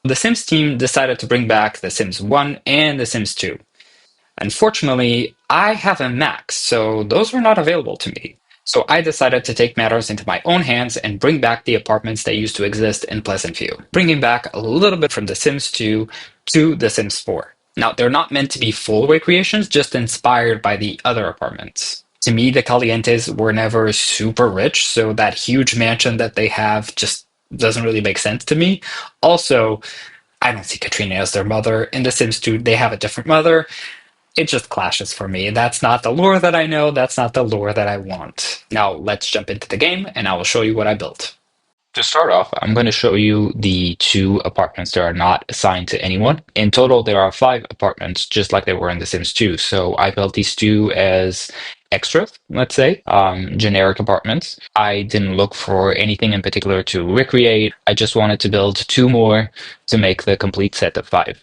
The Sims team decided to bring back The Sims 1 and The Sims 2. Unfortunately, I have a Mac, so those were not available to me. So I decided to take matters into my own hands and bring back the apartments that used to exist in Pleasantview, bringing back a little bit from The Sims 2 to The Sims 4. Now, they're not meant to be full recreations, just inspired by the other apartments. To me, the Calientes were never super rich, so that huge mansion that they have just doesn't really make sense to me. Also, I don't see Katrina as their mother. In The Sims 2, they have a different mother. It just clashes for me. That's not the lore that I know. That's not the lore that I want. Now, let's jump into the game and I will show you what I built. To start off, I'm going to show you the two apartments that are not assigned to anyone. In total, there are 5 apartments, just like they were in The Sims 2. So I built these two as extras, let's say, generic apartments. I didn't look for anything in particular to recreate. I just wanted to build 2 more to make the complete set of 5.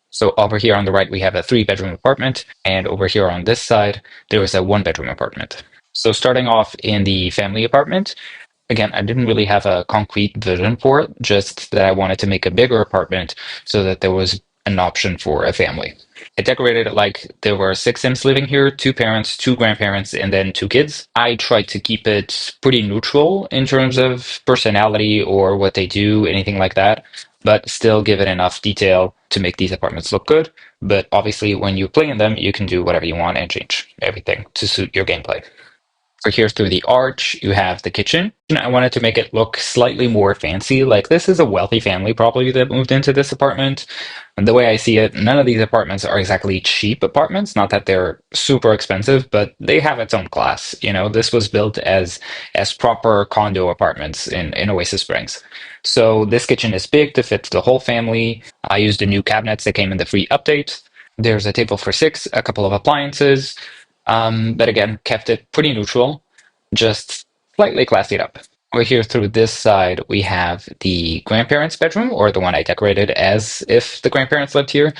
So over here on the right, we have a 3-bedroom apartment, and over here on this side, there is a 1-bedroom apartment. So starting off in the family apartment, again, I didn't really have a concrete vision for it, just that I wanted to make a bigger apartment so that there was an option for a family. I decorated it like there were 6 Sims living here, 2 parents, 2 grandparents, and then 2 kids. I tried to keep it pretty neutral in terms of personality or what they do, anything like that, but still give it enough detail to make these apartments look good. But obviously, when you play in them, you can do whatever you want and change everything to suit your gameplay. So here through the arch, you have the kitchen. I wanted to make it look slightly more fancy. Like this is a wealthy family probably that moved into this apartment. And the way I see it, none of these apartments are exactly cheap apartments. Not that they're super expensive, but they have its own class. You know, this was built as proper condo apartments in Oasis Springs. So this kitchen is big to fit the whole family. I used the new cabinets that came in the free update. There's a table for 6, a couple of appliances, but again, kept it pretty neutral, just slightly classied up. Over here through this side, we have the grandparents' bedroom, or the one I decorated as if the grandparents lived here.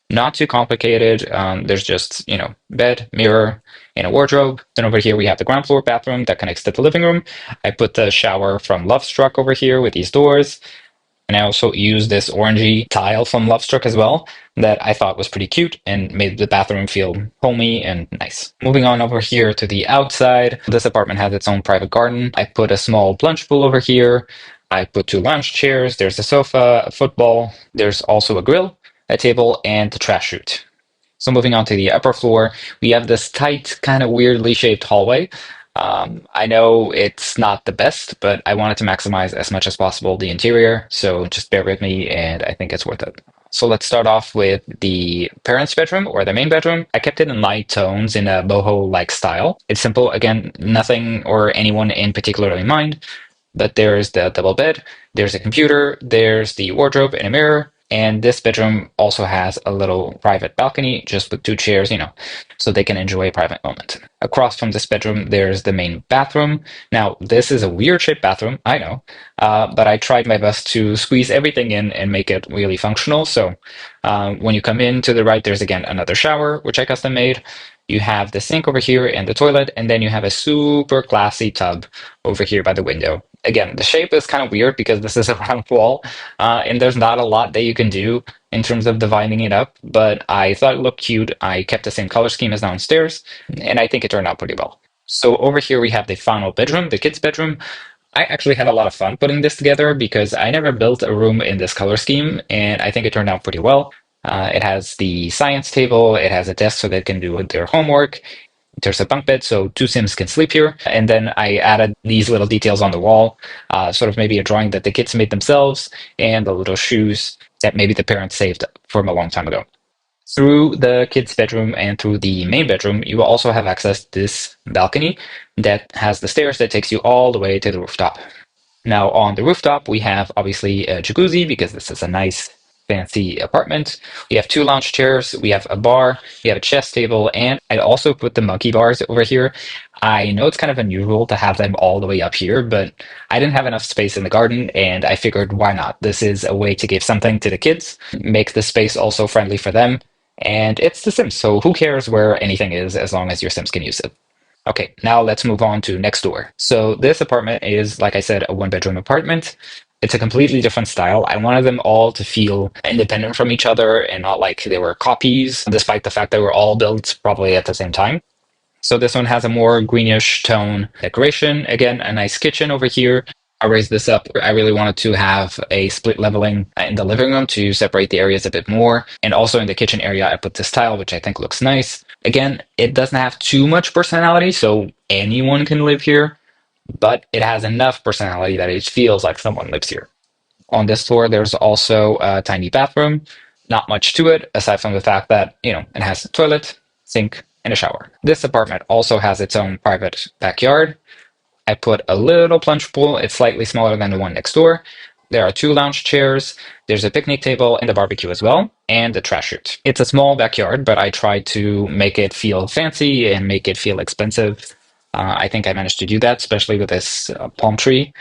Not too complicated. There's just, bed, mirror, and a wardrobe. Then over here, we have the ground floor bathroom that connects to the living room. I put the shower from Lovestruck over here with these doors. And I also used this orangey tile from Lovestruck as well that I thought was pretty cute and made the bathroom feel homey and nice. Moving on over here to the outside, this apartment has its own private garden. I put a small plunge pool over here. I put 2 lounge chairs. There's a sofa, a football. There's also a grill, a table, and the trash chute. So moving on to the upper floor, we have this tight, kind of weirdly shaped hallway. I know it's not the best, but I wanted to maximize as much as possible the interior, so just bear with me, and I think it's worth it. So let's start off with the parents' bedroom or the main bedroom. I kept it in light tones in a boho-like style. It's simple, again, nothing or anyone in particular in mind, but there's the double bed, there's a computer, there's the wardrobe and a mirror, and this bedroom also has a little private balcony just with 2 chairs, so they can enjoy a private moment. Across from this bedroom, there's the main bathroom. Now, this is a weird shaped bathroom, I know, but I tried my best to squeeze everything in and make it really functional. So when you come in to the right, there's again another shower, which I custom made. You have the sink over here and the toilet, and then you have a super classy tub over here by the window. Again, the shape is kind of weird because this is a round wall, and there's not a lot that you can do in terms of dividing it up, but I thought it looked cute. I kept the same color scheme as downstairs, and I think it turned out pretty well. So over here we have the final bedroom, the kids' bedroom. I actually had a lot of fun putting this together because I never built a room in this color scheme, and I think it turned out pretty well. It has the science table, it has a desk so they can do their homework. There's a bunk bed, so 2 Sims can sleep here. And then I added these little details on the wall, sort of maybe a drawing that the kids made themselves, and the little shoes that maybe the parents saved from a long time ago. Through the kids' bedroom and through the main bedroom, you will also have access to this balcony that has the stairs that takes you all the way to the rooftop. Now on the rooftop, we have obviously a jacuzzi because this is a nice fancy apartment. We have 2 lounge chairs, we have a bar, we have a chess table, and I also put the monkey bars over here. I know it's kind of unusual to have them all the way up here, but I didn't have enough space in the garden, and I figured why not? This is a way to give something to the kids, make the space also friendly for them, and it's The Sims, so who cares where anything is as long as your Sims can use it. Okay, now let's move on to next door. So this apartment is, like I said, a 1-bedroom apartment. It's a completely different style. I wanted them all to feel independent from each other and not like they were copies, despite the fact they were all built probably at the same time. So this one has a more greenish tone decoration. Again, a nice kitchen over here. I raised this up. I really wanted to have a split leveling in the living room to separate the areas a bit more. And also in the kitchen area, I put this tile, which I think looks nice. Again, it doesn't have too much personality, so anyone can live here, but it has enough personality that it feels like someone lives here. On this floor, there's also a tiny bathroom. Not much to it, aside from the fact that, it has a toilet, sink, and a shower. This apartment also has its own private backyard. I put a little plunge pool. It's slightly smaller than the one next door. There are two lounge chairs. There's a picnic table and a barbecue as well, and a trash chute. It's a small backyard, but I tried to make it feel fancy and make it feel expensive. I think I managed to do that, especially with this palm tree.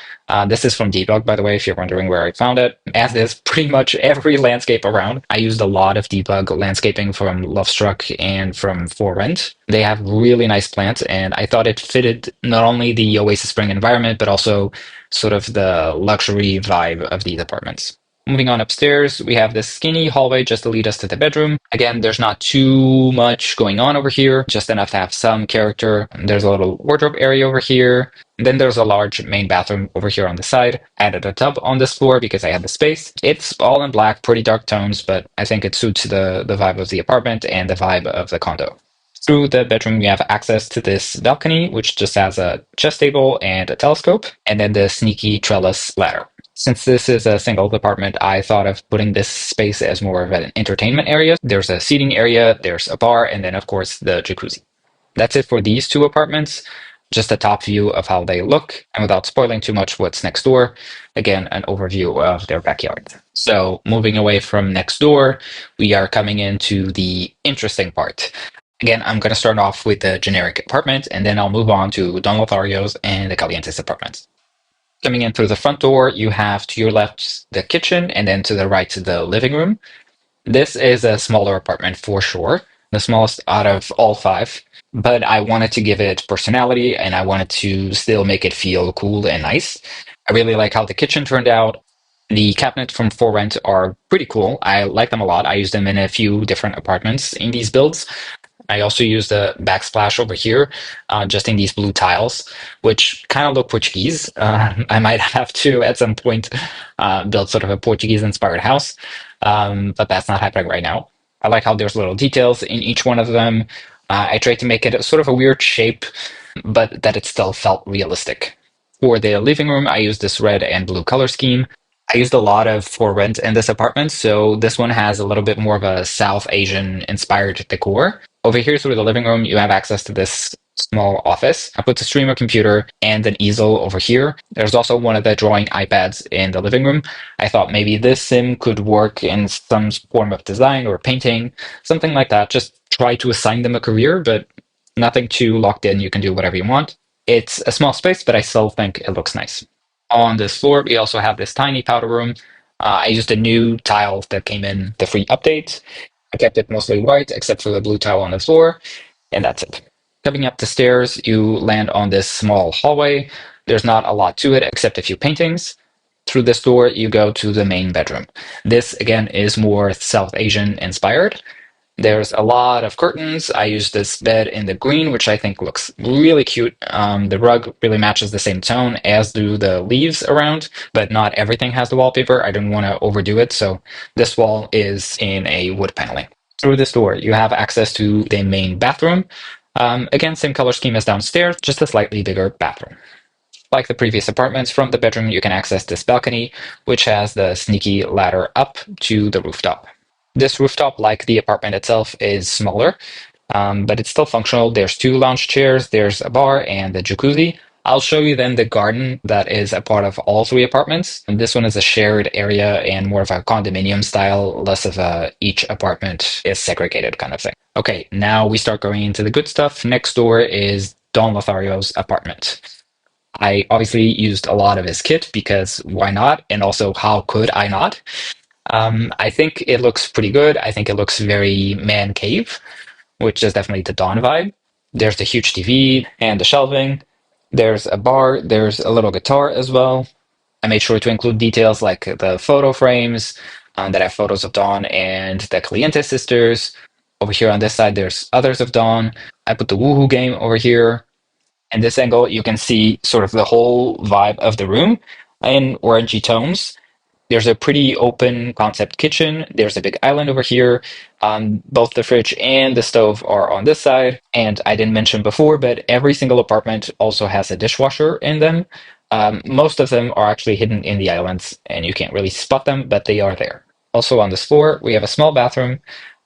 This is from Debug, by the way, if you're wondering where I found it. As is pretty much every landscape around. I used a lot of Debug landscaping from Lovestruck and from For Rent. They have really nice plants, and I thought it fitted not only the Oasis Spring environment, but also sort of the luxury vibe of these apartments. Moving on upstairs, we have this skinny hallway just to lead us to the bedroom. Again, there's not too much going on over here, just enough to have some character. There's a little wardrobe area over here. Then there's a large main bathroom over here on the side. I added a tub on this floor because I had the space. It's all in black, pretty dark tones, but I think it suits the vibe of the apartment and the vibe of the condo. Through the bedroom, we have access to this balcony, which just has a chess table and a telescope, and then the sneaky trellis ladder. Since this is a single apartment, I thought of putting this space as more of an entertainment area. There's a seating area, there's a bar, and then, of course, the jacuzzi. That's it for these two apartments. Just a top view of how they look, and without spoiling too much what's next door, again, an overview of their backyard. So, moving away from next door, we are coming into the interesting part. Again, I'm going to start off with the generic apartment, and then I'll move on to Don Lothario's and the Caliente's apartments. Coming in through the front door, you have to your left the kitchen, and then to the right the living room. This is a smaller apartment for sure, the smallest out of all five, but I wanted to give it personality and I wanted to still make it feel cool and nice. I really like how the kitchen turned out. The cabinets from For Rent are pretty cool. I like them a lot. I use them in a few different apartments in these builds. I also use the backsplash over here, just in these blue tiles, which kind of look Portuguese. I might have to, at some point, build sort of a Portuguese-inspired house, but that's not happening right now. I like how there's little details in each one of them. I tried to make it a sort of a weird shape, but that it still felt realistic. For the living room, I used this red and blue color scheme. I used a lot of For Rent in this apartment, so this one has a little bit more of a South Asian inspired decor. Over here through the living room, you have access to this small office. I put the streamer computer and an easel over here. There's also one of the drawing iPads in the living room. I thought maybe this sim could work in some form of design or painting, something like that. Just try to assign them a career, but nothing too locked in. You can do whatever you want. It's a small space, but I still think it looks nice. On this floor, we also have this tiny powder room. I used a new tile that came in the free update. I kept it mostly white, except for the blue tile on the floor, and that's it. Coming up the stairs, you land on this small hallway. There's not a lot to it, except a few paintings. Through this door, you go to the main bedroom. This, again, is more South Asian inspired. There's a lot of curtains. I use this bed in the green, which I think looks really cute. The rug really matches the same tone, as do the leaves around, but not everything has the wallpaper. I didn't want to overdo it, so this wall is in a wood paneling. Through this door, you have access to the main bathroom. Again, same color scheme as downstairs, just a slightly bigger bathroom. Like the previous apartments, from the bedroom, you can access this balcony, which has the sneaky ladder up to the rooftop. This rooftop, like the apartment itself, is smaller, but it's still functional. There's two lounge chairs, there's a bar, and the jacuzzi. I'll show you then the garden that is a part of all three apartments. And this one is a shared area and more of a condominium style, less of a each apartment is segregated kind of thing. Okay, now we start going into the good stuff. Next door is Don Lothario's apartment. I obviously used a lot of his kit because why not? And also, how could I not? I think it looks pretty good. I think it looks very man cave, which is definitely the Dawn vibe. There's the huge TV and the shelving. There's a bar. There's a little guitar as well. I made sure to include details like the photo frames that have photos of Dawn and the Caliente sisters. Over here on this side, there's others of Dawn. I put the Woohoo game over here. In this angle, you can see sort of the whole vibe of the room in orangey tones. There's a pretty open concept kitchen. There's a big island over here. Both the fridge and the stove are on this side. And I didn't mention before, but every single apartment also has a dishwasher in them. Most of them are actually hidden in the islands, and you can't really spot them, but they are there. Also on this floor, we have a small bathroom.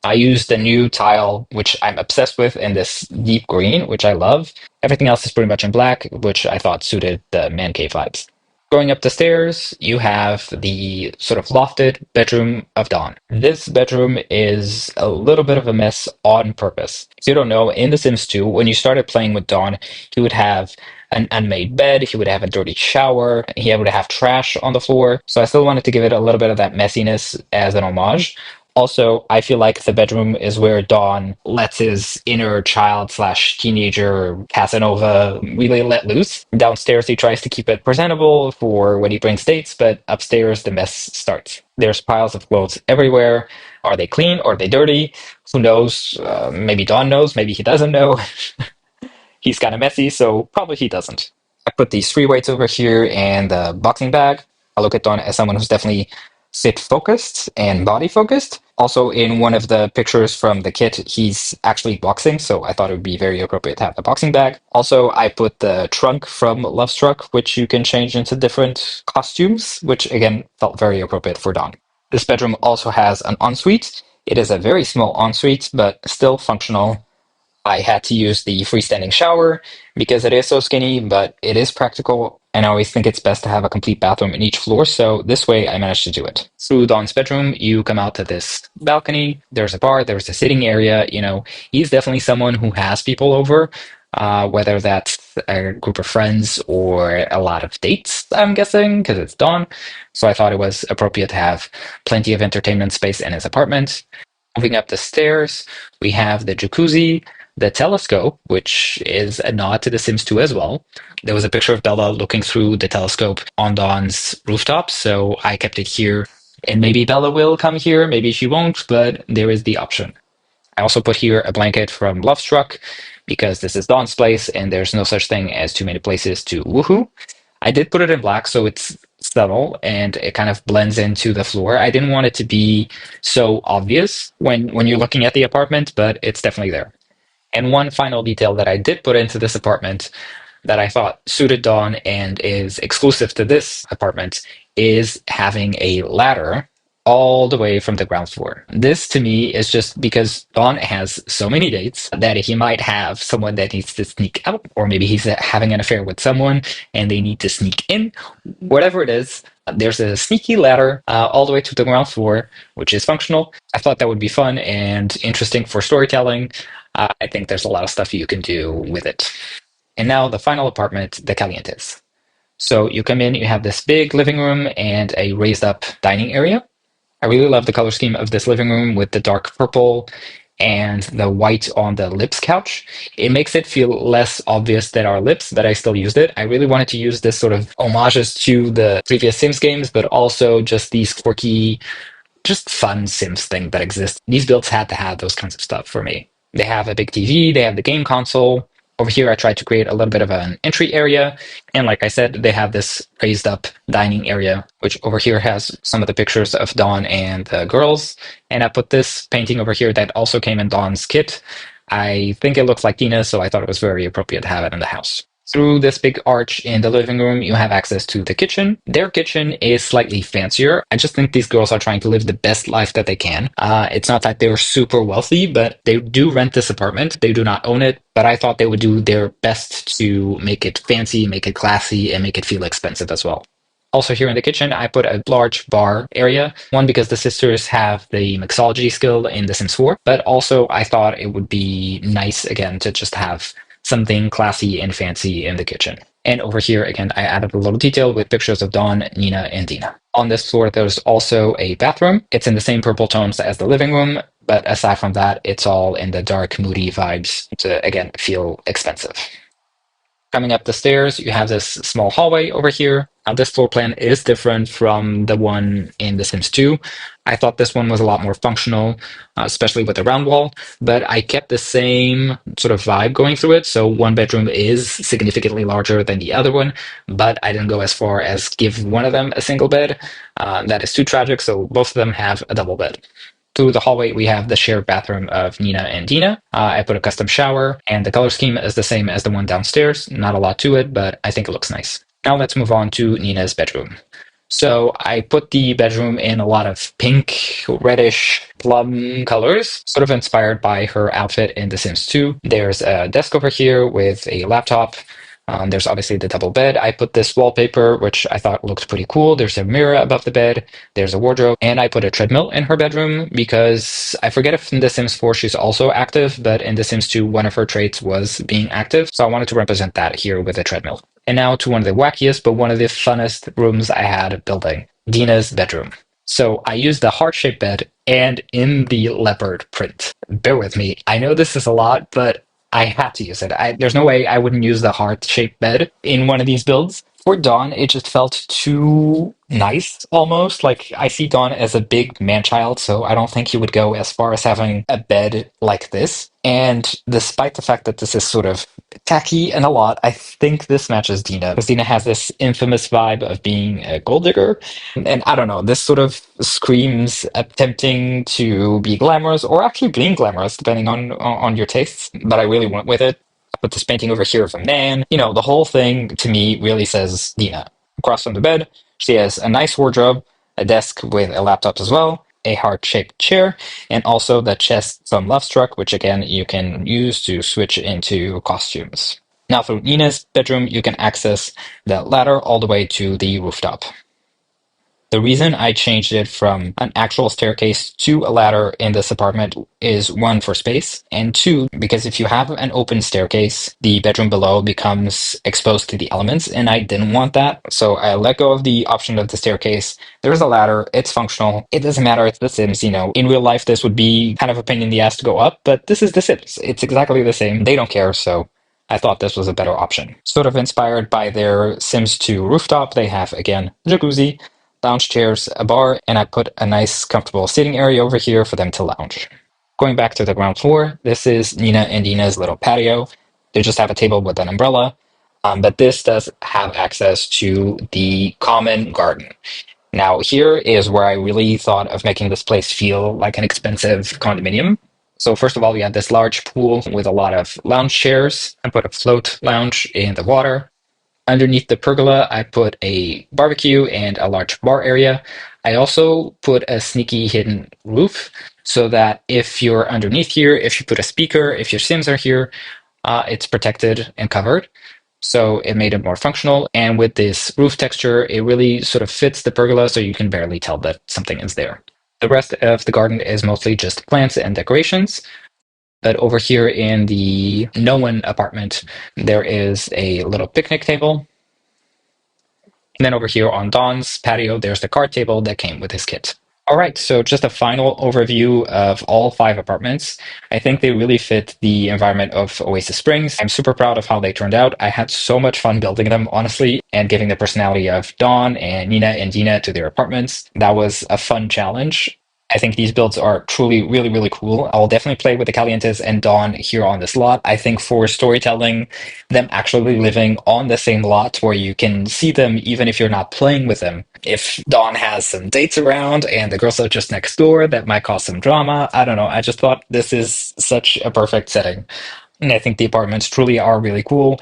I used the new tile, which I'm obsessed with, in this deep green, which I love. Everything else is pretty much in black, which I thought suited the man cave vibes. Going up the stairs, you have the sort of lofted bedroom of Dawn. This bedroom is a little bit of a mess on purpose. If you don't know, in The Sims 2, when you started playing with Dawn, he would have an unmade bed, he would have a dirty shower, he would have trash on the floor. So I still wanted to give it a little bit of that messiness as an homage. Also, I feel like the bedroom is where Dawn lets his inner child slash teenager Casanova really let loose. Downstairs, he tries to keep it presentable for when he brings dates, but upstairs, the mess starts. There's piles of clothes everywhere. Are they clean? Or are they dirty? Who knows? Maybe Dawn knows. Maybe he doesn't know. He's kind of messy, so probably he doesn't. I put these free weights over here and the boxing bag. I look at Don as someone who's definitely fit focused and body focused. Also, in one of the pictures from the kit, he's actually boxing, so I thought it would be very appropriate to have the boxing bag. Also, I put the trunk from Love Struck, which you can change into different costumes, which again felt very appropriate for Don. This bedroom also has an ensuite. It is a very small ensuite, but still functional. I had to use the freestanding shower because it is so skinny, but it is practical. And I always think it's best to have a complete bathroom in each floor. So this way I managed to do it. Through Dawn's bedroom, you come out to this balcony. There's a bar, there's a sitting area. You know, he's definitely someone who has people over, whether that's a group of friends or a lot of dates, I'm guessing, because it's Dawn. So I thought it was appropriate to have plenty of entertainment space in his apartment. Moving up the stairs, we have the jacuzzi, the telescope, which is a nod to The Sims 2 as well. There was a picture of Bella looking through the telescope on Dawn's rooftop, so I kept it here. And maybe Bella will come here, maybe she won't, but there is the option. I also put here a blanket from Love Struck because this is Dawn's place and there's no such thing as too many places to woohoo. I did put it in black so it's subtle and it kind of blends into the floor. I didn't want it to be so obvious when you're looking at the apartment, but it's definitely there. And one final detail that I did put into this apartment that I thought suited Dawn and is exclusive to this apartment is having a ladder all the way from the ground floor. This to me is just because Dawn has so many dates that he might have someone that needs to sneak out, or maybe he's having an affair with someone and they need to sneak in. Whatever it is, there's a sneaky ladder all the way to the ground floor, which is functional. I thought that would be fun and interesting for storytelling. I think there's a lot of stuff you can do with it. And now the final apartment, the Calientes. So you come in, you have this big living room and a raised up dining area. I really love the color scheme of this living room with the dark purple and the white on the lips couch. It makes it feel less obvious that our lips, but I still used it. I really wanted to use this sort of homages to the previous Sims games, but also just these quirky, just fun Sims thing that exists. These builds had to have those kinds of stuff for me. They have a big TV, they have the game console. Over here, I tried to create a little bit of an entry area. And like I said, they have this raised up dining area, which over here has some of the pictures of Dawn and the girls. And I put this painting over here that also came in Dawn's kit. I think it looks like Tina, so I thought it was very appropriate to have it in the house. Through this big arch in the living room, you have access to the kitchen. Their kitchen is slightly fancier. I just think these girls are trying to live the best life that they can. It's not that they're super wealthy, but they do rent this apartment. They do not own it, but I thought they would do their best to make it fancy, make it classy, and make it feel expensive as well. Also here in the kitchen, I put a large bar area. One, because the sisters have the mixology skill in The Sims 4, but also I thought it would be nice, again, to just have something classy and fancy in the kitchen. And over here, again, I added a little detail with pictures of Dawn, Nina, and Dina. On this floor, there's also a bathroom. It's in the same purple tones as the living room, but aside from that, it's all in the dark, moody vibes to, again, feel expensive. Coming up the stairs, you have this small hallway over here. Now, this floor plan is different from the one in The Sims 2. I thought this one was a lot more functional, especially with the round wall, but I kept the same sort of vibe going through it. So one bedroom is significantly larger than the other one, but I didn't go as far as give one of them a single bed. That is too tragic, so both of them have a double bed. Through the hallway, we have the shared bathroom of Nina and Dina. I put a custom shower, and the color scheme is the same as the one downstairs. Not a lot to it, but I think it looks nice. Now let's move on to Nina's bedroom. So I put the bedroom in a lot of pink, reddish, plum colors, sort of inspired by her outfit in The Sims 2. There's a desk over here with a laptop. There's obviously the double bed. I put this wallpaper, which I thought looked pretty cool. There's a mirror above the bed. There's a wardrobe. And I put a treadmill in her bedroom because I forget if in The Sims 4 she's also active, but in The Sims 2, one of her traits was being active. So I wanted to represent that here with a treadmill. And now to one of the wackiest, but one of the funnest rooms I had building, Dina's bedroom. So I used the heart-shaped bed and in the leopard print. Bear with me. I know this is a lot, but I had to use it. There's no way I wouldn't use the heart-shaped bed in one of these builds. For Dawn, it just felt too nice, almost. Like, I see Dawn as a big man-child, so I don't think he would go as far as having a bed like this. And despite the fact that this is sort of tacky and a lot, I think this matches Dina, because Dina has this infamous vibe of being a gold digger. And I don't know, this sort of screams attempting to be glamorous or actually being glamorous, depending on your tastes. But I really went with it. I put this painting over here of a man. You know, the whole thing to me really says Dina. Across from the bed, she has a nice wardrobe, a desk with a laptop as well, a heart-shaped chair, and also the chest from Love Struck, which again you can use to switch into costumes. Now through Nina's bedroom, you can access the ladder all the way to the rooftop. The reason I changed it from an actual staircase to a ladder in this apartment is one, for space, and two, because if you have an open staircase, the bedroom below becomes exposed to the elements, and I didn't want that. So I let go of the option of the staircase. There's a ladder, it's functional. It doesn't matter, it's The Sims, you know. In real life, this would be kind of a pain in the ass to go up, but this is The Sims. It's exactly the same. They don't care, so I thought this was a better option. Sort of inspired by their Sims 2 rooftop, they have, again, jacuzzi, lounge chairs, a bar, and I put a nice comfortable seating area over here for them to lounge. Going back to the ground floor, this is Nina and Dina's little patio. They just have a table with an umbrella, but this does have access to the common garden. Now, here is where I really thought of making this place feel like an expensive condominium. So first of all, we have this large pool with a lot of lounge chairs. I put a float lounge in the water. Underneath the pergola, I put a barbecue and a large bar area. I also put a sneaky hidden roof so that if you're underneath here, if you put a speaker, if your Sims are here, it's protected and covered. So it made it more functional. And with this roof texture, it really sort of fits the pergola so you can barely tell that something is there. The rest of the garden is mostly just plants and decorations. But over here in the no one apartment, there is a little picnic table. And then over here on Don's patio, there's the card table that came with his kit. All right, so just a final overview of all 5 apartments. I think they really fit the environment of Oasis Springs. I'm super proud of how they turned out. I had so much fun building them, honestly, and giving the personality of Dawn and Nina and Dina to their apartments. That was a fun challenge. I think these builds are truly really, really cool. I'll definitely play with the Calientes and Dawn here on this lot. I think for storytelling, them actually living on the same lot where you can see them even if you're not playing with them. If Dawn has some dates around and the girls are just next door, that might cause some drama. I don't know. I just thought this is such a perfect setting. And I think the apartments truly are really cool.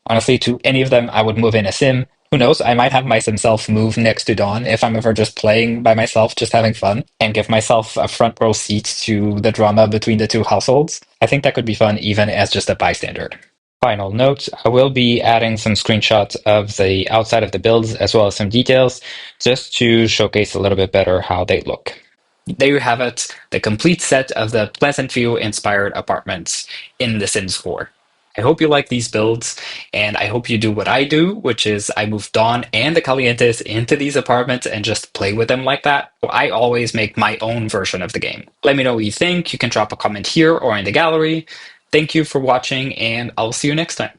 Honestly, to any of them, I would move in a sim. Who knows? I might have my sim self move next to Dawn if I'm ever just playing by myself, just having fun, and give myself a front row seat to the drama between the two households. I think that could be fun even as just a bystander. Final note, I will be adding some screenshots of the outside of the builds as well as some details just to showcase a little bit better how they look. There you have it, the complete set of the Plesantview inspired apartments in The Sims 4. I hope you like these builds, and I hope you do what I do, which is I move Dawn and the Calientes into these apartments and just play with them like that. I always make my own version of the game. Let me know what you think. You can drop a comment here or in the gallery. Thank you for watching, and I'll see you next time.